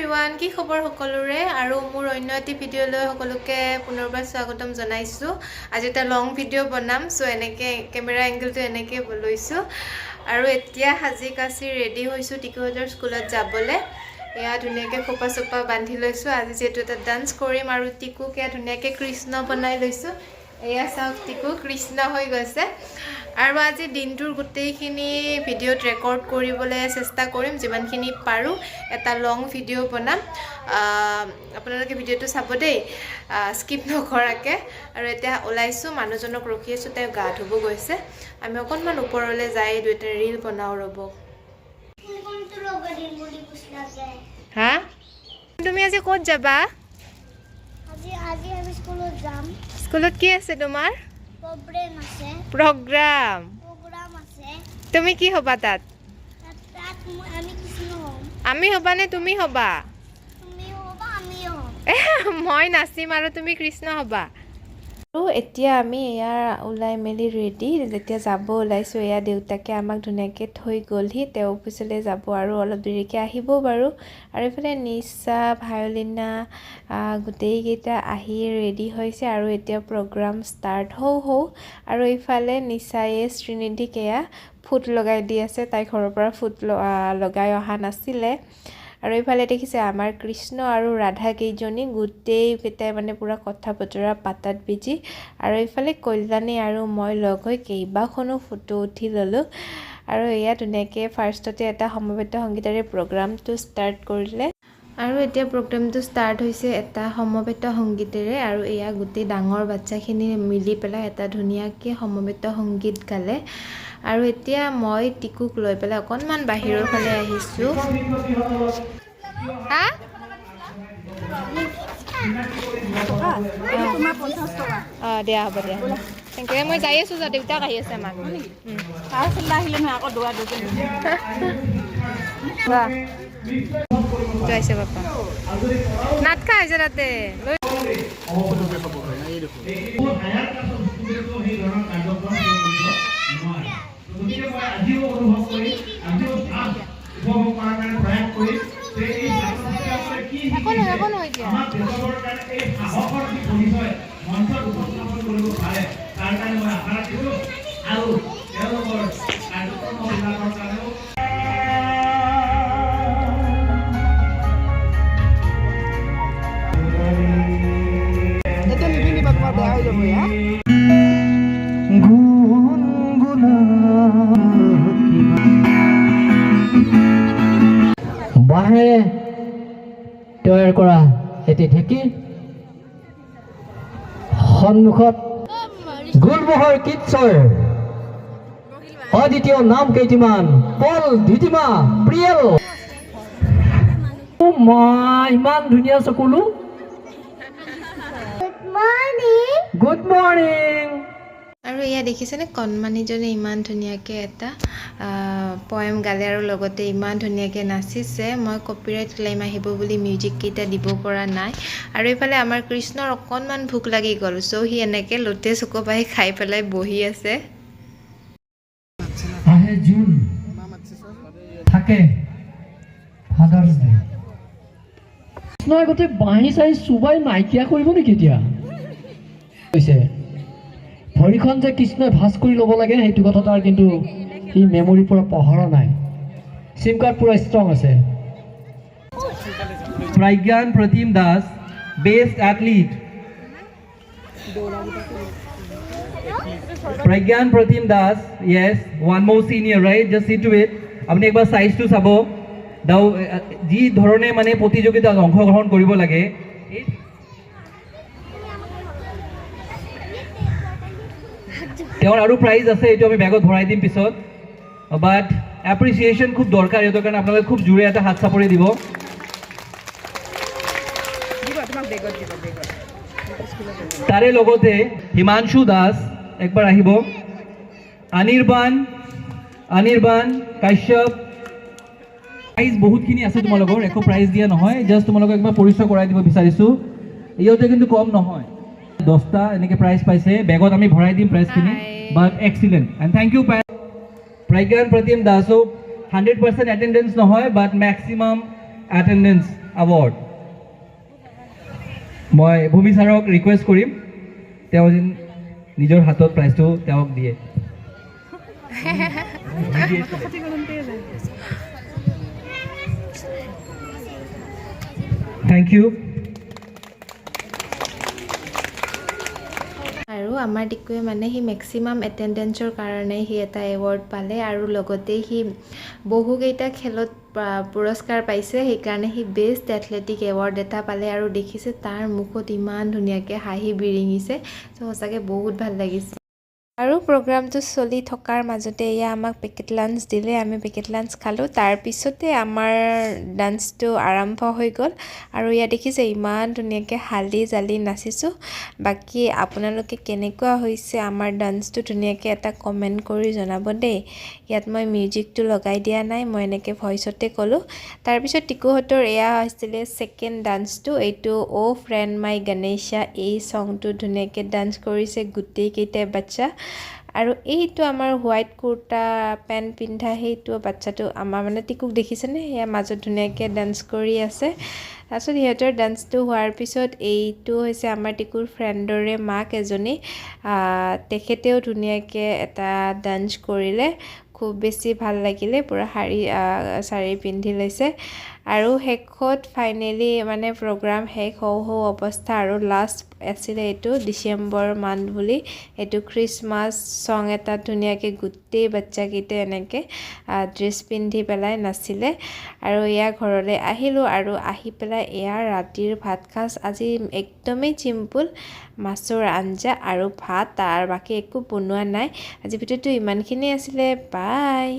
Everyone কি খবৰ সকলোৰে আৰু মোৰ অন্য এটি ভিডিঅ'লৈ সকলোকে পুনৰবাৰ স্বাগতম জনাইছোঁ আজি এটা লং ভিডিঅ' বনাম সো এনেকৈ কেমেৰা এংগলটো এনেকৈ লৈছোঁ আৰু এতিয়া সাজি কাচি ৰেডি হৈছোঁ টিকুহঁতৰ স্কুলত যাবলৈ এয়া ধুনীয়াকৈ খোপা চোপা বান্ধি লৈছোঁ আজি যেহেতু এটা ডান্স কৰিম আৰু টিকুক এয়া ধুনীয়াকৈ কৃষ্ণ বনাই লৈছোঁ এয়া চাওক টিকু কৃষ্ণ হৈ গৈছে আৰু আজি দিনটোৰ গোটেইখিনি ভিডিঅ'ত ৰেকৰ্ড কৰিবলৈ চেষ্টা কৰিম যিমানখিনি পাৰোঁ এটা লং ভিডিঅ' বনাম আপোনালোকে ভিডিঅ'টো চাব দেই স্কিপ নকৰাকৈ আৰু এতিয়া ওলাইছোঁ মানুহজনক ৰখি আছোঁ তেওঁ গা ধুব গৈছে আমি অকণমান ওপৰলৈ যাই দুইটা ৰীল বনাওঁ ৰ'ব হা তুমি আজি ক'ত যাবা আজি আমি স্কুলত যাম স্কুলত কি আছে তোমাৰ প্ৰগ্ৰাম আছে প্ৰগ্ৰাম আছে তুমি কি হ'বা তাত আমি কৃষ্ণ হ'ম আমি হ'বা নে তুমি হ'বা তুমি হ'বা আমি হ'ম মই নাচিম আৰু তুমি কৃষ্ণ হ'বা আৰু এতিয়া আমি এয়া ওলাই মেলি ৰেডি যেতিয়া যাব ওলাইছোঁ এয়া দেউতাকে আমাক ধুনীয়াকৈ থৈ গ'লহি তেওঁ অফিচলৈ যাব আৰু অলপ দেৰিকৈ আহিব বাৰু আৰু এইফালে নিশা ভায়লিনা গোটেইকেইটা আহি ৰেডি হৈছে আৰু এতিয়া প্ৰগ্ৰাম ষ্টাৰ্ট হওঁ আৰু এইফালে নিশায়ে শ্ৰীনিধিক এয়া ফুট লগাই দি আছে তাই ঘৰৰ পৰা ফুট লগাই অহা নাছিলে আৰু এইফালে দেখিছে আমাৰ কৃষ্ণ আৰু ৰাধা কেইজনী গোটেইকেইটাই মানে পুৰা কথা বতৰা পাতাত বিজি আৰু এইফালে কল্যাণী আৰু মই লগ হৈ কেইবাখনো ফটো উঠি ল'লোঁ আৰু এয়া ধুনীয়াকৈ ফাৰ্ষ্টতে এটা সমবেত সংগীতেৰে প্ৰগ্ৰামটো ষ্টাৰ্ট কৰিলে আৰু এতিয়া প্ৰগ্ৰামটো ষ্টাৰ্ট হৈছে এটা সমবেত সংগীতেৰে আৰু এয়া গোটেই ডাঙৰ বাচ্চাখিনি মিলি পেলাই এটা ধুনীয়াকৈ সমবেত সংগীত গালে আৰু এতিয়া মই টিকুক লৈ পেলাই অকণমান বাহিৰৰ ফালে আহিছোঁ হা দিয়া হ'ব দিয়া থেংক ইউ মই যাই আছোঁ যা দেউতাক আহি আছে আমাক আহিলে নহয় আকৌ দৌৰা যাইছে বাপা নাটকা হৈছে তাতে বাঁহেৰে তৈয়াৰ কৰা এটি ঢেঁকী সন্মুখত গুলমোহৰ কিটছৰ অদ্বিতীয় নাম কেইটিমান পল ধিতিমা প্ৰিয়েল ইমান ধুনীয়া চকুলো গুড মৰ্ণিং আৰু এয়া দেখিছেনে কণমানিজনে ইমান ধুনীয়াকৈ এটা পয়েম গালে আৰু লগতে ইমান ধুনীয়াকৈ নাচিছে মই কপিৰাইট ক্লেইম আহিব বুলি মিউজিককেইটা দিব পৰা নাই আৰু এইফালে আমাৰ কৃষ্ণৰ অকণমান ভোক লাগি গ'ল চ' সি এনেকৈ লোটে চুকোপাই খাই পেলাই বহি আছে আহে জুন থাকে ফাদাৰ্ছ ডে কৃষ্ণই গোটেই বাঁহী চাহি চুবাই নাইকিয়া কৰিব নেকি এতিয়া কৈছে ভৰিখন যে কৃষ্ণই ভাজ কৰি ল'ব লাগে সেইটো কথা তাৰ কিন্তু সি মেমৰিৰ পৰা পহৰা নাই চিম কাৰ্ড পুৰা ষ্ট্ৰং আছে Pragyan Pratim Das, best athlete. Pragyan Pratim Das, yes, one more senior, right? Just see to it. আপনি একবার সাইজটো চাব দাও যি ধৰণে মানে প্ৰতিযোগিতাত অংশগ্ৰহণ কৰিব লাগে তেওঁৰ আৰু প্ৰাইজ আছে এইটো আমি বেগত ভৰাই দিম পিছত বাট এপ্ৰিচিয়েশ্যন খুব দৰকাৰ এইটো কাৰণে আপোনালোকে খুব জোৰে এটা হাত চাপৰি দিব তাৰে লগতে হিমাংশু দাস একবাৰ আহিব অনিৰ্বাণ কাশ্যপ প্ৰাইজ বহুতখিনি আছে তোমালোকৰ একো প্ৰাইজ দিয়া নহয় জাষ্ট তোমালোকক একবাৰ পৰিচয় কৰাই দিব বিচাৰিছোঁ ইহঁতে কিন্তু কম নহয় 10টা এনেকৈ প্ৰাইজ পাইছে বেগত আমি ভৰাই দিম প্ৰাইজখিনি but excellent and thank you Pragyan Pratim Daso 100% attendance নহয় but maximum attendance award. মই ভূমি ছাৰক ৰিকুৱেষ্ট কৰিম তেওঁ যেন নিজৰ হাতত প্ৰাইজটো তেওঁক দিয়ে থেংক ইউ আৰু আমাৰ টিকুৱে মানে সি মেক্সিমাম এটেণ্ডেঞ্চৰ কাৰণে সি এটা এৱাৰ্ড পালে আৰু লগতে সি বহুকেইটা খেলত পুৰস্কাৰ পাইছে সেইকাৰণে সি বেষ্ট এথলেটিক এৱাৰ্ড এটা পালে আৰু দেখিছে তাৰ মুখত ইমান ধুনীয়াকৈ হাঁহি বিৰিঙিছে ত' সঁচাকৈ বহুত ভাল লাগিছে আৰু প্ৰগ্ৰামটো চলি থকাৰ মাজতে এয়া আমাক পেকেট লাঞ্চ দিলে আমি পেকেট লাঞ্চ খালোঁ তাৰপিছতে আমাৰ ডান্সটো আৰম্ভ হৈ গ'ল আৰু ইয়াত দেখিছে ইমান ধুনীয়াকৈ হালি জালি নাচিছোঁ বাকী আপোনালোকে কেনেকুৱা হৈছে আমাৰ ডান্সটো ধুনীয়াকৈ এটা কমেণ্ট কৰি জনাব দেই ইয়াত মই মিউজিকটো লগাই দিয়া নাই মই এনেকৈ ভইচতে ক'লোঁ তাৰপিছত টিকুহঁতৰ এয়া হৈছিলে ছেকেণ্ড ডান্সটো এইটো অ' ফ্ৰেণ্ড মাই গণেশা এই ছংটো ধুনীয়াকৈ ডান্স কৰিছে গোটেইকেইটাই বাচ্চা আৰু এইটো আমাৰ হোৱাইট কুৰ্তা পেণ্ট পিন্ধা সেইটো বাচ্চাটো আমাৰ মানে টিকুক দেখিছেনে সেয়া মাজত ধুনীয়াকৈ ডান্স কৰি আছে তাৰপিছত সিহঁতৰ ডান্সটো হোৱাৰ পিছত এইটো হৈছে আমাৰ টিকুৰ ফ্ৰেণ্ডৰে মাক এজনী তেখেতেও ধুনীয়াকৈ এটা ডান্স কৰিলে খুব বেছি ভাল লাগিলে পুৰা শাৰী পিন্ধি লৈছে আৰু শেষত ফাইনেলি মানে প্ৰগ্ৰাম শেষ হওঁ অৱস্থা আৰু লাষ্ট আছিলে এইটো ডিচেম্বৰ মান্থ বুলি এইটো খ্ৰীষ্টমাছ ছং এটা ধুনীয়াকৈ গোটেই বাচ্চাকেইটাই এনেকৈ ড্ৰেছ পিন্ধি পেলাই নাছিলে আৰু এয়া ঘৰলৈ আহিলোঁ আৰু আহি পেলাই এয়া ৰাতিৰ ভাত সাজ আজি একদমেই চিম্পুল মাছৰ আঞ্জা আৰু ভাত তাৰ বাকী একো বনোৱা নাই আজি ভিডিঅ'টো ইমানখিনি আছিলে বাই